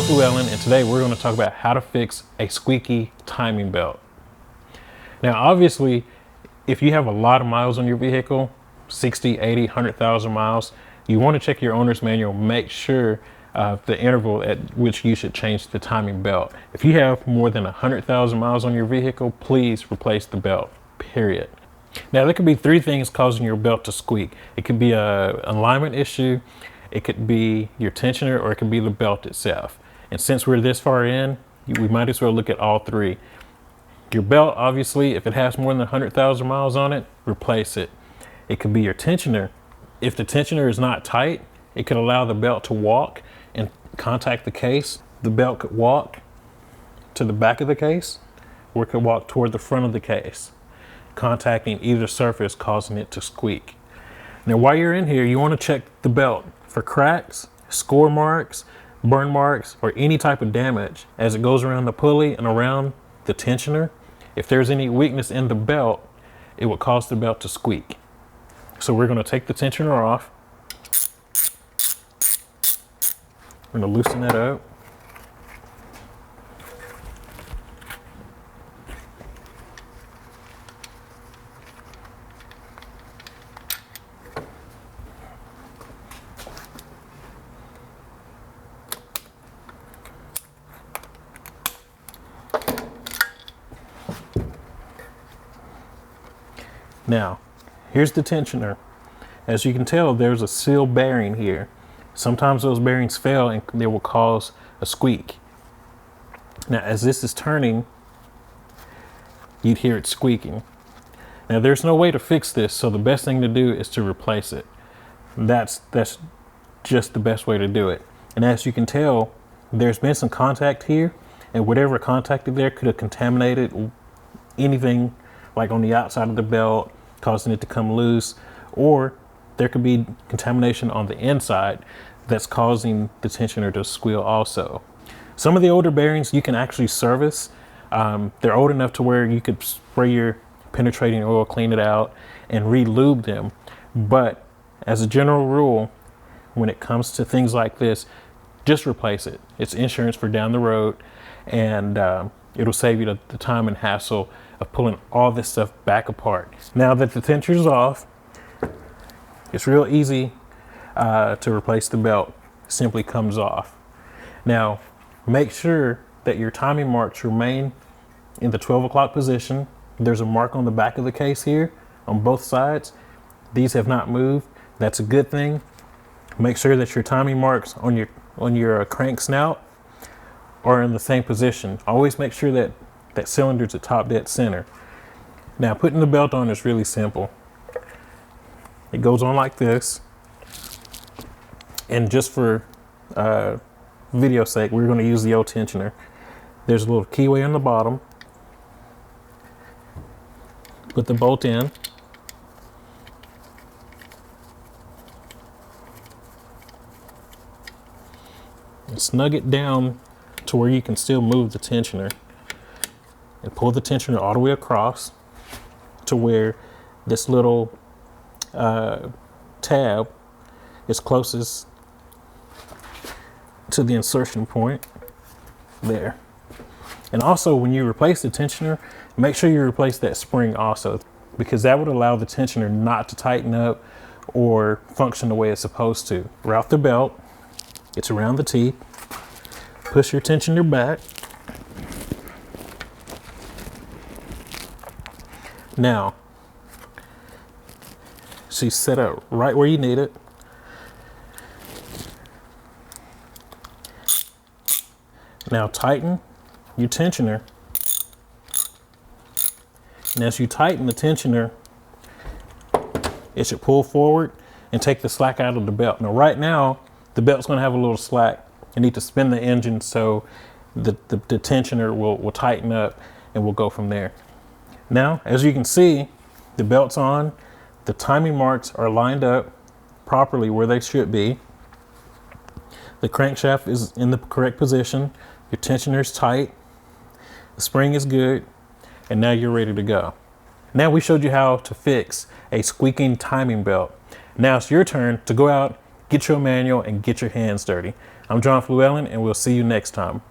Jon Flewellen, and today we're going to talk about how to fix a squeaky timing belt. Now, obviously, if you have a lot of miles on your vehicle, 60, 80, 100,000 miles, you want to check your owner's manual, make sure the interval at which you should change the timing belt. If you have more than 100,000 miles on your vehicle, please replace the belt, period. Now, there could be three things causing your belt to squeak. It could be an alignment issue, it could be your tensioner, or it could be the belt itself. And since we're this far in, we might as well look at all three. Your belt, obviously, if it has more than 100,000 miles on it, replace it. It could be your tensioner. If the tensioner is not tight, it could allow the belt to walk and contact the case. The belt could walk to the back of the case, or it could walk toward the front of the case, contacting either surface, causing it to squeak. Now, while you're in here, you want to check the belt for cracks, score marks, burn marks, or any type of damage as it goes around the pulley and around the tensioner. If there's any weakness in the belt, it would cause the belt to squeak. So we're going to take the tensioner off. We're going to loosen that up. Now, here's the tensioner. As you can tell, there's a seal bearing here. Sometimes those bearings fail and they will cause a squeak. Now, as this is turning, you'd hear it squeaking. Now, there's no way to fix this, so the best thing to do is to replace it. That's just the best way to do it. And as you can tell, there's been some contact here, and whatever contacted there could have contaminated anything like on the outside of the belt, causing it to come loose, or there could be contamination on the inside that's causing the tensioner to squeal also. Some of the older bearings you can actually service. They're old enough to where you could spray your penetrating oil, clean it out, and re-lube them. But as a general rule, when it comes to things like this, just replace it. It's insurance for down the road, and it'll save you the time and hassle of pulling all this stuff back apart. Now that the tensioner's off, it's real easy to replace the belt. It simply comes off. Now, make sure that your timing marks remain in the 12 o'clock position. There's a mark on the back of the case here on both sides. These have not moved. That's a good thing. Make sure that your timing marks on your crank snout are in the same position. Always make sure that that cylinder's at top dead center. Now, putting the belt on is really simple. It goes on like this. And just for video sake, we're going to use the old tensioner. There's a little keyway on the bottom. Put the bolt in. And snug it down to where you can still move the tensioner. And pull the tensioner all the way across to where this little tab is closest to the insertion point there. And also, when you replace the tensioner, make sure you replace that spring also, because that would allow the tensioner not to tighten up or function the way it's supposed to. Route the belt, it's around the teeth, push your tensioner back. Now, she's set up right where you need it. Now tighten your tensioner. And as you tighten the tensioner, it should pull forward and take the slack out of the belt. Now, right now, the belt's going to have a little slack. You need to spin the engine so the tensioner will tighten up, and we'll go from there. Now, as you can see, the belt's on, the timing marks are lined up properly where they should be. The crankshaft is in the correct position, your tensioner is tight, the spring is good, and now you're ready to go. Now we showed you how to fix a squeaking timing belt. Now it's your turn to go out, Get your manual and get your hands dirty. I'm Jon Flewellen, and we'll see you next time.